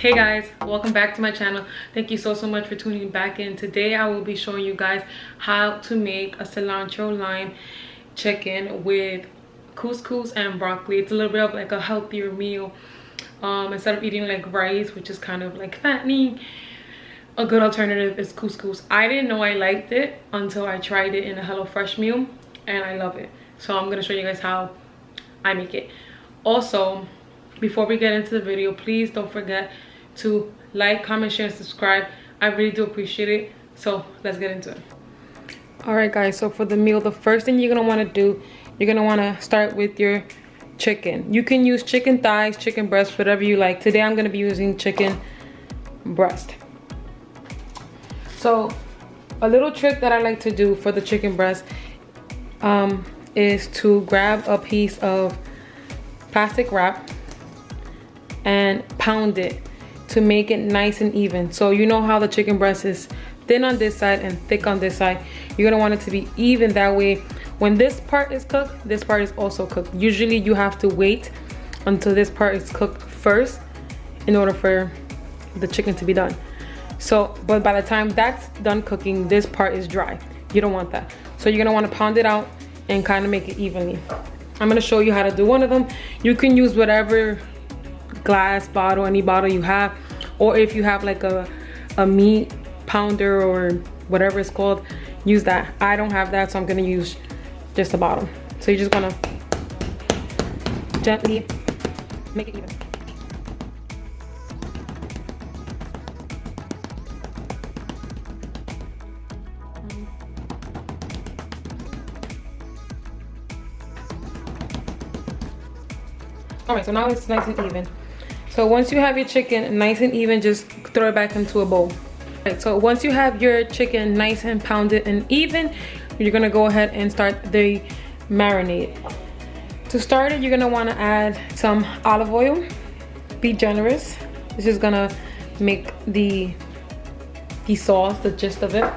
Hey guys, welcome back to my channel. Thank you so much for tuning back in. Today I will be showing you guys how to make a cilantro lime chicken with couscous and broccoli. It's a little bit of like a healthier meal. Instead of eating like rice, which is kind of like fattening, a good alternative is couscous. I didn't know I liked it until I tried it in a HelloFresh meal, and I love it. So I'm gonna show you guys how I make it. Also, before we get into the video, please don't forget to like, comment, share, and subscribe. I really do appreciate it. So let's get into it. All right guys, so for the meal, the first thing you're gonna want to do, you're gonna want to start with your chicken. You can use chicken thighs, chicken breast, whatever you like. Today I'm gonna be using chicken breast. So a little trick that I like to do for the chicken breast is to grab a piece of plastic wrap and pound it to make it nice and even. So you know how the chicken breast is thin on this side and thick on this side. You're gonna want it to be even, that way when this part is cooked, this part is also cooked. Usually you have to wait until this part is cooked first in order for the chicken to be done. So, but by the time that's done cooking, this part is dry. You don't want that. So you're gonna want to pound it out and kind of make it evenly. I'm gonna show you how to do one of them. You can use whatever glass bottle, any bottle you have, or if you have like a meat pounder or whatever it's called, use that. I don't have that, so I'm gonna use just a bottle. So you're just gonna gently make it even. All right, so now it's nice and even. So once you have your chicken nice and even, just throw it back into a bowl. All right, so once you have your chicken nice and pounded and even, you're gonna go ahead and start the marinade. To start it, you're gonna wanna add some olive oil. Be generous. This is gonna make the sauce, the gist of it.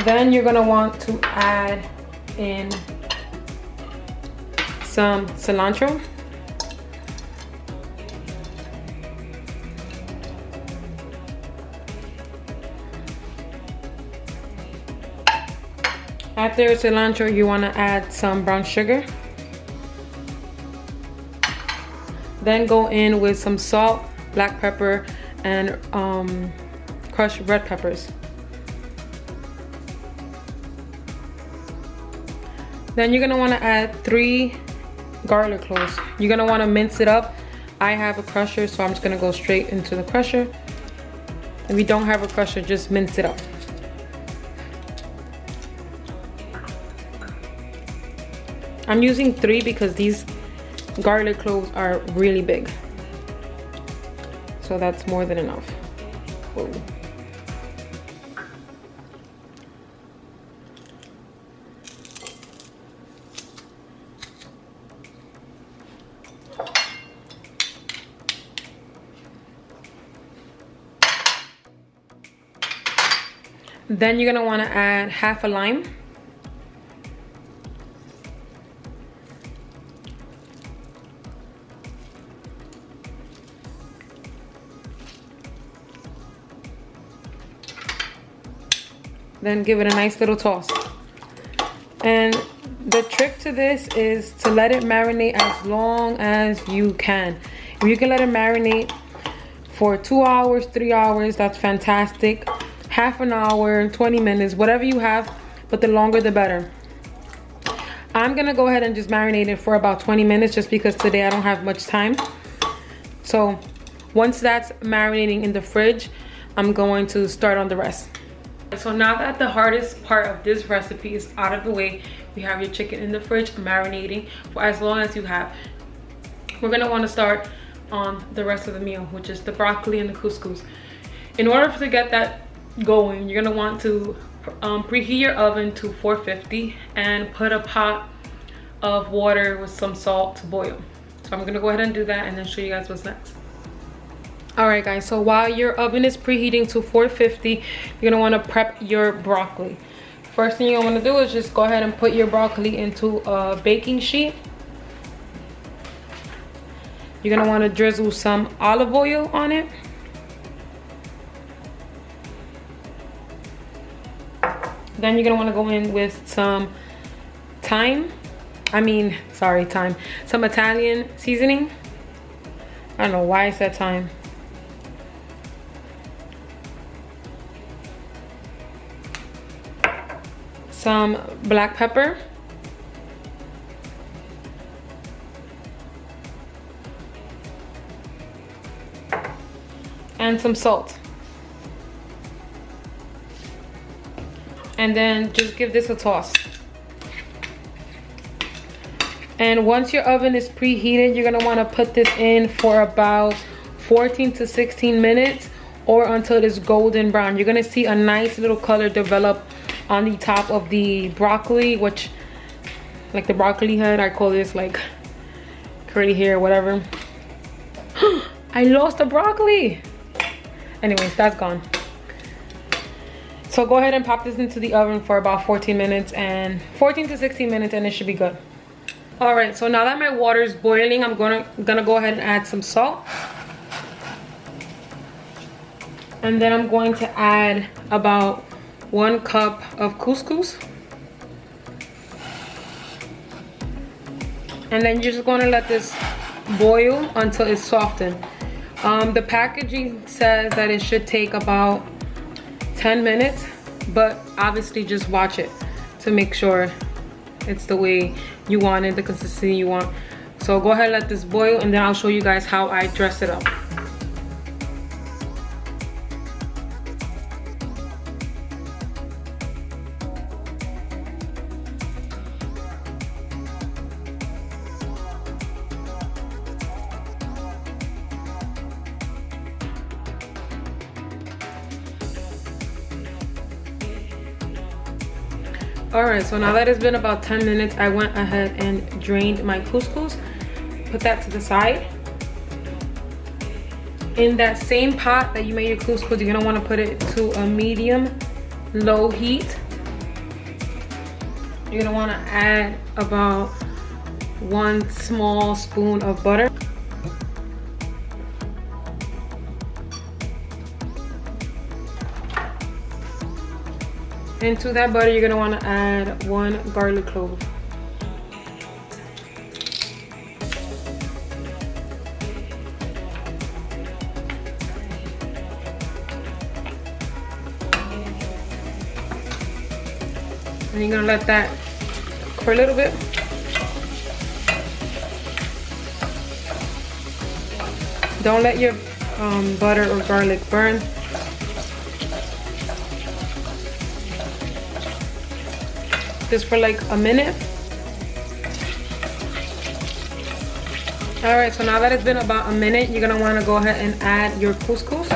Then you're gonna want to add in some cilantro. After cilantro, you want to add some brown sugar. Then go in with some salt, black pepper, and crushed red peppers. Then you're going to want to add 3 garlic cloves. You're going to want to mince it up. I have a crusher, so I'm just going to go straight into the crusher. If you don't have a crusher, just mince it up. I'm using 3 because these garlic cloves are really big. So that's more than enough. Whoa. Then you're gonna wanna add half a lime. Then give it a nice little toss. And the trick to this is to let it marinate as long as you can. If you can let it marinate for 2 hours, 3 hours, that's fantastic. Half an hour, 20 minutes, whatever you have, but the longer the better. I'm gonna go ahead and just marinate it for about 20 minutes just because today I don't have much time. So once that's marinating in the fridge, I'm going to start on the rest. So now that the hardest part of this recipe is out of the way, we have your chicken in the fridge marinating for as long as you have. We're gonna want to start on the rest of the meal, which is the broccoli and the couscous. In order to get that going, you're gonna want to preheat your oven to 450 and put a pot of water with some salt to boil. So I'm gonna go ahead and do that and then show you guys what's next. Alright guys, so while your oven is preheating to 450, you're gonna want to prep your broccoli. First thing you want to do is just go ahead and put your broccoli into a baking sheet. You're gonna want to drizzle some olive oil on it. Then you're gonna want to go in with some some Italian seasoning. I don't know why I said thyme. Some black pepper. And some salt. And then just give this a toss. And once your oven is preheated, you're gonna wanna put this in for about 14 to 16 minutes or until it is golden brown. You're gonna see a nice little color develop on the top of the broccoli, which, like the broccoli head, I call this like curly hair, whatever. I lost the broccoli. Anyways, that's gone. So go ahead and pop this into the oven for about 14 to 16 minutes and it should be good. All right, so now that my water is boiling, I'm gonna go ahead and add some salt. And then I'm going to add about 1 cup of couscous. And then you're just gonna let this boil until it's softened. The packaging says that it should take about 10 minutes, but obviously just watch it to make sure it's the way you want it, the consistency you want. So go ahead and let this boil and then I'll show you guys how I dress it up. Alright, so now that it's been about 10 minutes, I went ahead and drained my couscous. Put that to the side. In that same pot that you made your couscous, you're gonna wanna put it to a medium-low heat. You're gonna wanna add about 1 small spoon of butter. Into that butter, you're gonna wanna add 1 garlic clove. And you're gonna let that cook for a little bit. Don't let your butter or garlic burn. Just for like a minute. All right, so now that it's been about a minute, you're gonna wanna go ahead and add your couscous.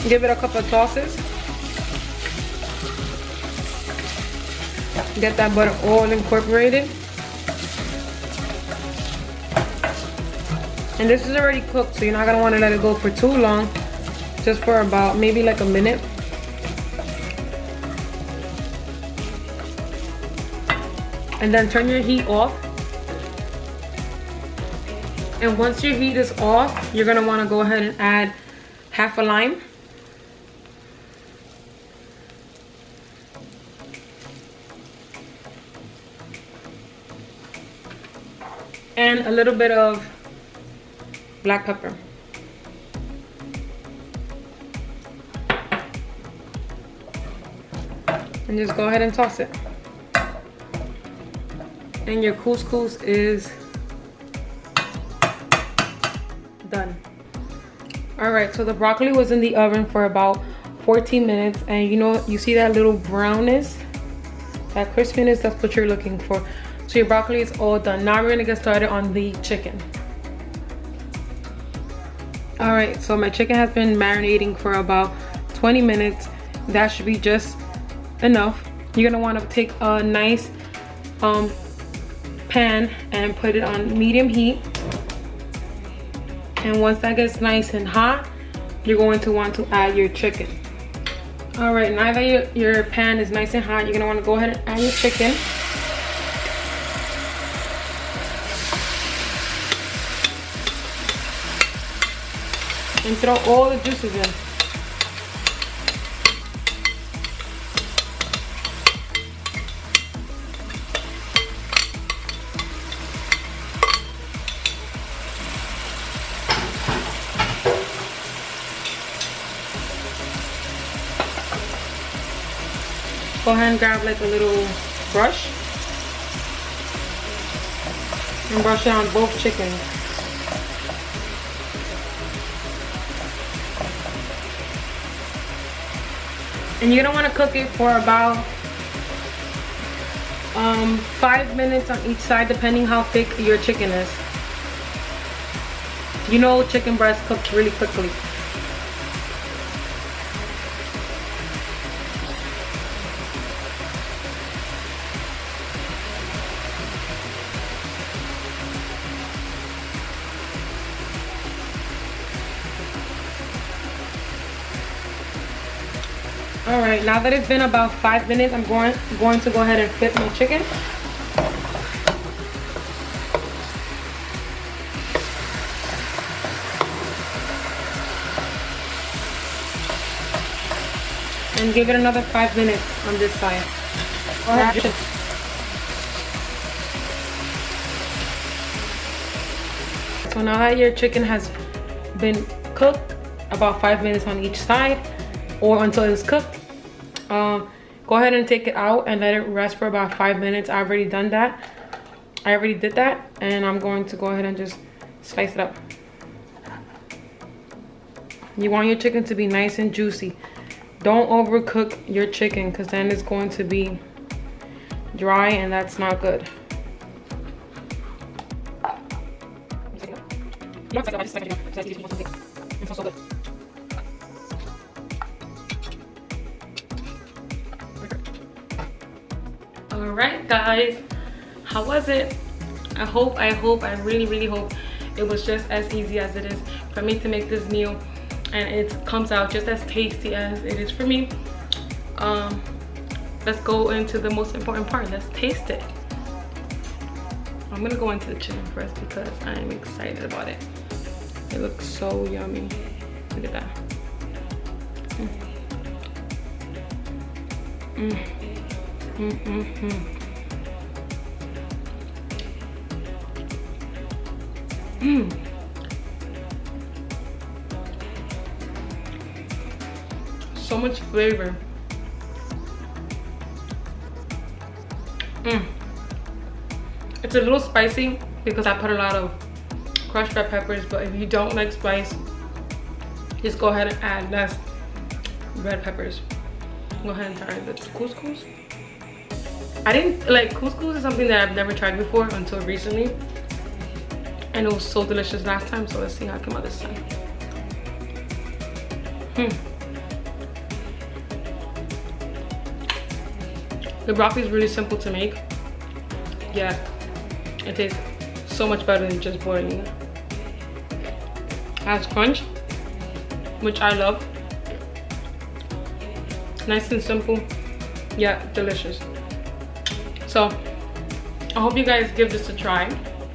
Give it a couple of tosses. Get that butter all incorporated. And this is already cooked, so you're not gonna wanna let it go for too long. Just for about maybe like a minute. And then turn your heat off. And once your heat is off, you're gonna wanna go ahead and add half a lime. And a little bit of black pepper. And just go ahead and toss it. And your couscous is done. All right, so the broccoli was in the oven for about 14 minutes. And you see that little brownness, that crispiness, that's what you're looking for. So your broccoli is all done. Now we're gonna get started on the chicken. All right, so my chicken has been marinating for about 20 minutes. That should be just enough. You're gonna wanna take a nice pan and put it on medium heat. And once that gets nice and hot, you're going to want to add your chicken. All right, now that your pan is nice and hot, you're gonna want to go ahead and add your chicken. And throw all the juices in. Go ahead and grab like a little brush and brush it on both chickens. And you're gonna want to cook it for about 5 minutes on each side, depending how thick your chicken is. You know, chicken breast cooks really quickly. All right, now that it's been about 5 minutes, I'm going to go ahead and flip my chicken. And give it another 5 minutes on this side. So now that your chicken has been cooked about 5 minutes on each side, or until it's cooked, go ahead and take it out and let it rest for about 5 minutes. I already did that, and I'm going to go ahead and just slice it up. You want your chicken to be nice and juicy. Don't overcook your chicken, because then it's going to be dry and that's not good. Alright guys, how was it? I really hope it was just as easy as it is for me to make this meal, and it comes out just as tasty as it is for me. Let's go into the most important part. Let's taste it. I'm gonna go into the chicken first because I'm excited about it. It looks so yummy. Look at that. So much flavor. It's a little spicy because I put a lot of crushed red peppers, but if you don't like spice, just go ahead and add less red peppers. Go ahead and try the couscous. I didn't like couscous. Is something that I've never tried before until recently, and it was so delicious last time. So let's see how it came out this time. The broccoli is really simple to make. Yeah, it tastes so much better than just boiling it. It has crunch, which I love. Nice and simple, yeah, delicious. So I hope you guys give this a try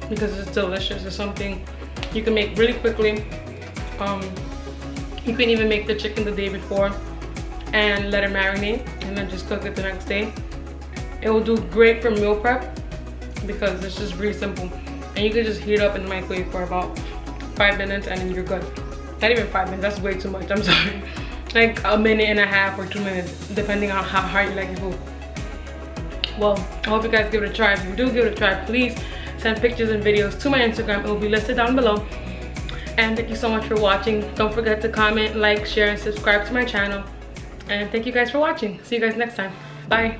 because it's delicious. It's something you can make really quickly. You can even make the chicken the day before and let it marinate and then just cook it the next day. It will do great for meal prep because it's just really simple, and you can just heat it up in the microwave for about 5 minutes and then you're good. Not even 5 minutes, that's way too much, I'm sorry. Like a minute and a half or 2 minutes, depending on how hard you like your food. Well, I hope you guys give it a try. If you do give it a try, please send pictures and videos to my Instagram. It will be listed down below. And thank you so much for watching. Don't forget to comment, like, share, and subscribe to my channel. And thank you guys for watching. See you guys next time. Bye.